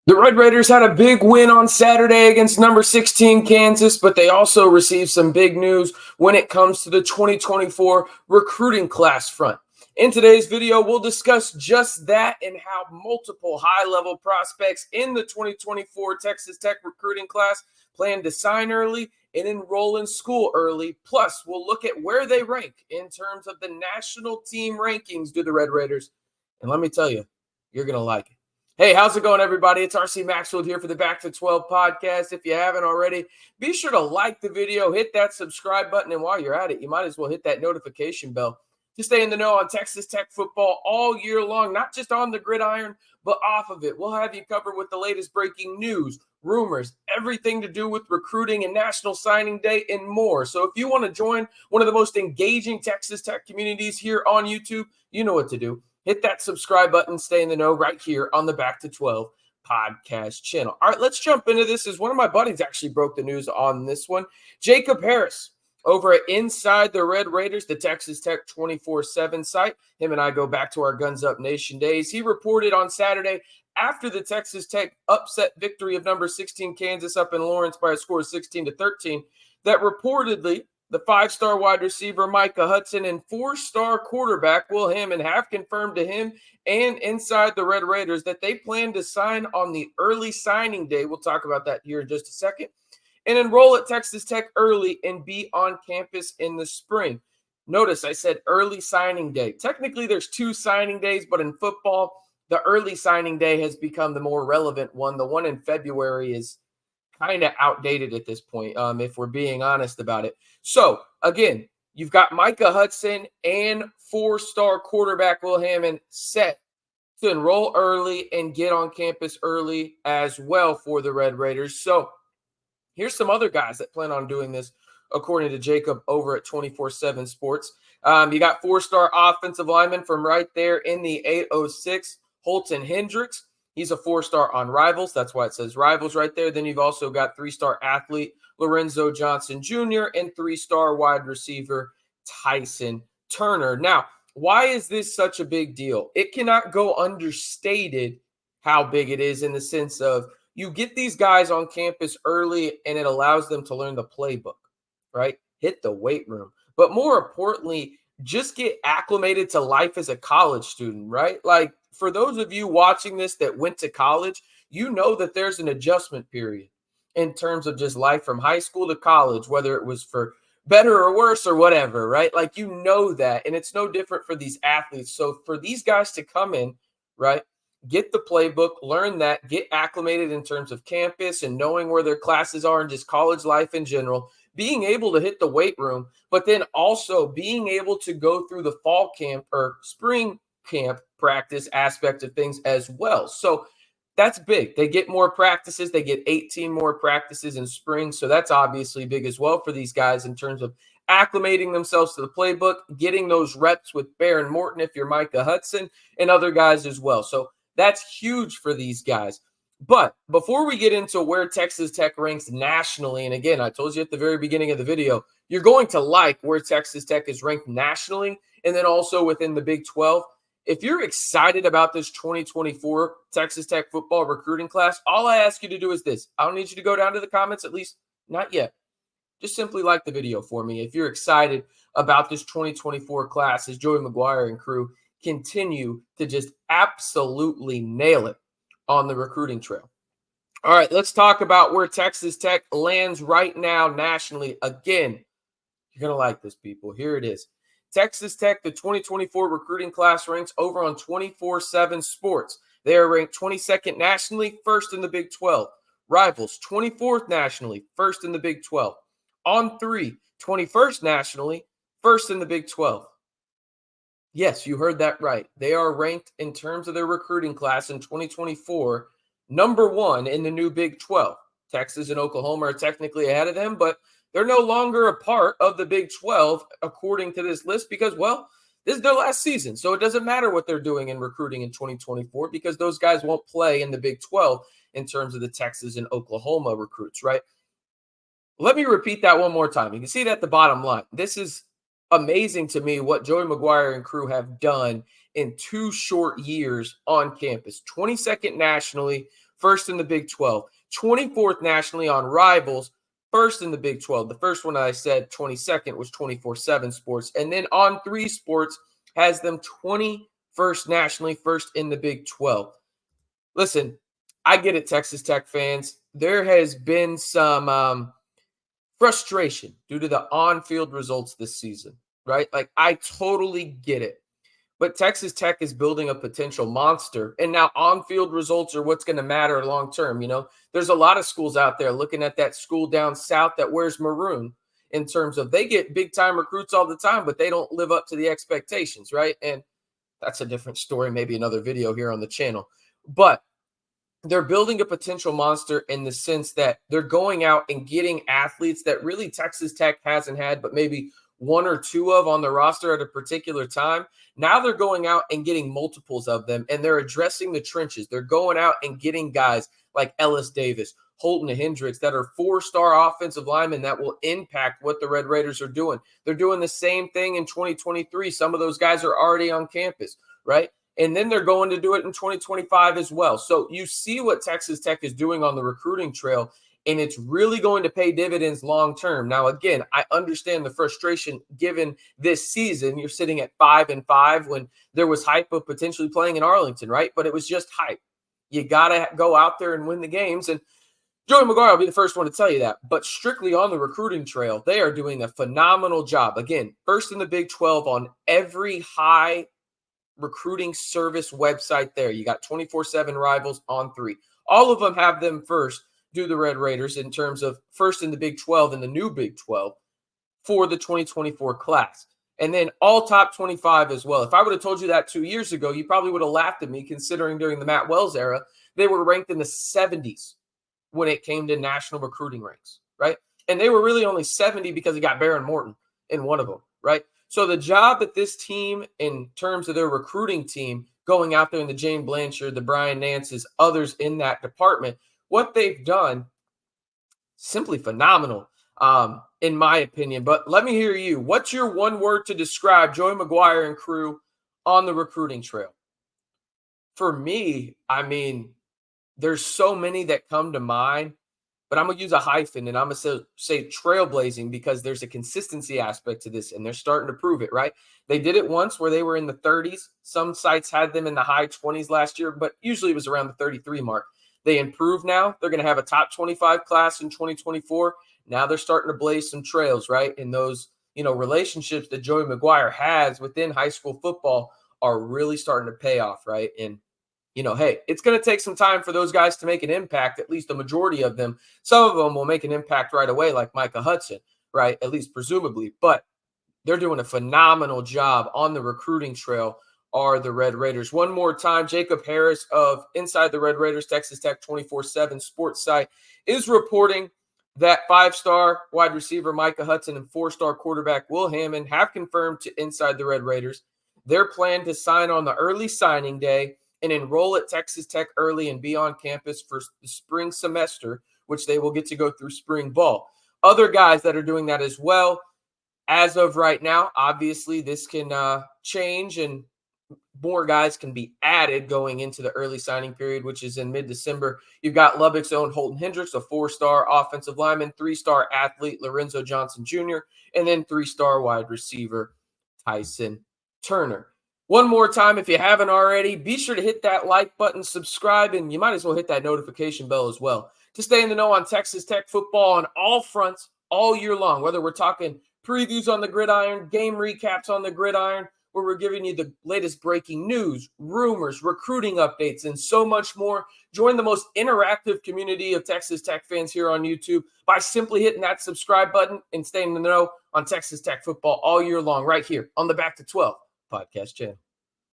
The Red Raiders had a big win on Saturday against number 16 Kansas, but they also received some big news when it comes to the 2024 recruiting class front. In today's video, we'll discuss just that and how multiple high-level prospects in the 2024 Texas Tech recruiting class plan to sign early and enroll in school early. Plus, we'll look at where they rank in terms of the national team rankings to the Red Raiders. And let me tell you, you're going to like it. Hey, how's it going, everybody? It's RC Maxfield here for the Back to 12 podcast. If you haven't already, be sure to like the video, hit that subscribe button, and while you're at it, you might as well hit that notification bell to stay in the know on Texas Tech football all year long, not just on the gridiron, but off of it. We'll have you covered with the latest breaking news, rumors, everything to do with recruiting and National Signing Day, and more. So if you want to join one of the most engaging Texas Tech communities here on YouTube, you know what to do. Hit that subscribe button, stay in the know right here on the Back to 12 podcast channel. All right, let's jump into this. As one of my buddies actually broke the news on this one. Jacob Harris over at Inside the Red Raiders, the Texas Tech 24/7 site. Him and I go back to our Guns Up Nation days. He reported on Saturday after the Texas Tech upset victory of number 16 Kansas up in Lawrence by a score of 16-13 that reportedly the 5-star wide receiver Micah Hudson and 4-star quarterback Will Hammond have confirmed to him and Inside the Red Raiders that they plan to sign on the early signing day. We'll talk about that here in just a second. And enroll at Texas Tech early and be on campus in the spring. Notice I said early signing day. Technically, there's 2 signing days, but in football, the early signing day has become the more relevant one. The one in February is kind of outdated at this point, if we're being honest about it. So, again, you've got Micah Hudson and 4-star quarterback Will Hammond set to enroll early and get on campus early as well for the Red Raiders. So, here's some other guys that plan on doing this, according to Jacob over at 24/7 Sports. You got 4-star offensive lineman from right there in the 806, Holton Hendrix. He's a 4-star on Rivals. That's why it says Rivals right there. Then you've also got 3-star athlete Lorenzo Johnson Jr. and 3-star wide receiver Tyson Turner. Now, why is this such a big deal? It cannot go understated how big it is in the sense of you get these guys on campus early and it allows them to learn the playbook, right? Hit the weight room. But more importantly, just get acclimated to life as a college student, right? Like, for those of you watching this that went to college, you know that there's an adjustment period in terms of just life from high school to college, whether it was for better or worse or whatever, right? Like, you know that, and it's no different for these athletes. So for these guys to come in, right, get the playbook, learn that, get acclimated in terms of campus and knowing where their classes are and just college life in general, being able to hit the weight room, but then also being able to go through the fall camp or spring camp practice aspect of things as well. So that's big. They get more practices. They get 18 more practices in spring. So that's obviously big as well for these guys in terms of acclimating themselves to the playbook, getting those reps with Baron Morton if you're Micah Hudson and other guys as well. So that's huge for these guys. But before we get into where Texas Tech ranks nationally, and again, I told you at the very beginning of the video, you're going to like where Texas Tech is ranked nationally and then also within the Big 12. If you're excited about this 2024 Texas Tech football recruiting class, all I ask you to do is this. I don't need you to go down to the comments, at least not yet. Just simply like the video for me. If you're excited about this 2024 class as Joey McGuire and crew continue to just absolutely nail it on the recruiting trail. All right, let's talk about where Texas Tech lands right now nationally. Again, you're going to like this, people. Here it is. Texas Tech, the 2024 recruiting class ranks over on 24/7 Sports. They are ranked 22nd nationally, first in the Big 12. Rivals, 24th nationally, first in the Big 12. On 3, 21st nationally, first in the Big 12. Yes, you heard that right. They are ranked in terms of their recruiting class in 2024, number 1 in the new Big 12. Texas and Oklahoma are technically ahead of them, but they're no longer a part of the Big 12, according to this list, because, well, this is their last season. So it doesn't matter what they're doing in recruiting in 2024 because those guys won't play in the Big 12 in terms of the Texas and Oklahoma recruits, right? Let me repeat that one more time. You can see that at the bottom line. This is amazing to me what Joey McGuire and crew have done in 2 short years on campus. 22nd nationally, first in the Big 12, 24th nationally on Rivals, first in the Big 12. The first one I said 22nd was 24/7 Sports. And then On 3 Sports has them 21st nationally, first in the Big 12. Listen, I get it, Texas Tech fans. There has been some frustration due to the on-field results this season, right? Like, I totally get it. But Texas Tech is building a potential monster. And now on-field results are what's going to matter long-term. You know, there's a lot of schools out there looking at that school down south that wears maroon in terms of they get big-time recruits all the time, but they don't live up to the expectations, right? And that's a different story, maybe another video here on the channel. But they're building a potential monster in the sense that they're going out and getting athletes that really Texas Tech hasn't had, but maybe one or two of on the roster at a particular time. Now they're going out and getting multiples of them, and they're addressing the trenches. They're going out and getting guys like Ellis Davis, Holton, and Hendrix that are four-star offensive linemen that will impact what the Red Raiders are doing. They're doing the same thing in 2023. Some of those guys are already on campus, right? And then they're going to do it in 2025 as well. So you see what Texas Tech is doing on the recruiting trail, and it's really going to pay dividends long term. Now, again, I understand the frustration given this season. You're sitting at 5-5 when there was hype of potentially playing in Arlington, right? But it was just hype. You got to go out there and win the games. And Joey McGuire will be the first one to tell you that. But strictly on the recruiting trail, they are doing a phenomenal job. Again, first in the Big 12 on every high recruiting service website there. You got 24/7 Rivals, On 3. All of them have them first, do the Red Raiders, in terms of first in the Big 12 and the new Big 12 for the 2024 class. And then all top 25 as well. If I would have told you that 2 years ago, you probably would have laughed at me, considering during the Matt Wells era, they were ranked in the 70s when it came to national recruiting ranks, right? And they were really only 70 because they got Baron Morton in one of them, right? So the job that this team, in terms of their recruiting team, going out there in the Jane Blanchard, the Brian Nance's, others in that department, what they've done, simply phenomenal, in my opinion. But let me hear you. What's your one word to describe Joey McGuire and crew on the recruiting trail? For me, I mean, there's so many that come to mind, but I'm going to use a hyphen, and I'm going to say trailblazing, because there's a consistency aspect to this, and they're starting to prove it, right? They did it once where they were in the 30s. Some sites had them in the high 20s last year, but usually it was around the 33 mark. They improved now. They're going to have a top 25 class in 2024. Now they're starting to blaze some trails, right? And those, relationships that Joey McGuire has within high school football are really starting to pay off, right? And hey, it's going to take some time for those guys to make an impact, at least the majority of them. Some of them will make an impact right away, like Micah Hudson, right? At least presumably. But they're doing a phenomenal job on the recruiting trail, are the Red Raiders. One more time, Jacob Harris of Inside the Red Raiders, Texas Tech 24/7 sports site, is reporting that 5-star wide receiver Micah Hudson and 4-star quarterback Will Hammond have confirmed to Inside the Red Raiders their plan to sign on the early signing day and enroll at Texas Tech early and be on campus for the spring semester, which they will get to go through spring ball. Other guys that are doing that as well, as of right now, obviously this can change and more guys can be added going into the early signing period, which is in mid-December. You've got Lubbock's own Holton Hendrix, a 4-star offensive lineman, 3-star athlete Lorenzo Johnson Jr., and then 3-star wide receiver Tyson Turner. One more time, if you haven't already, be sure to hit that like button, subscribe, and you might as well hit that notification bell as well to stay in the know on Texas Tech football on all fronts all year long, whether we're talking previews on the gridiron, game recaps on the gridiron, where we're giving you the latest breaking news, rumors, recruiting updates, and so much more. Join the most interactive community of Texas Tech fans here on YouTube by simply hitting that subscribe button and staying in the know on Texas Tech football all year long right here on the Back to 12 podcast channel.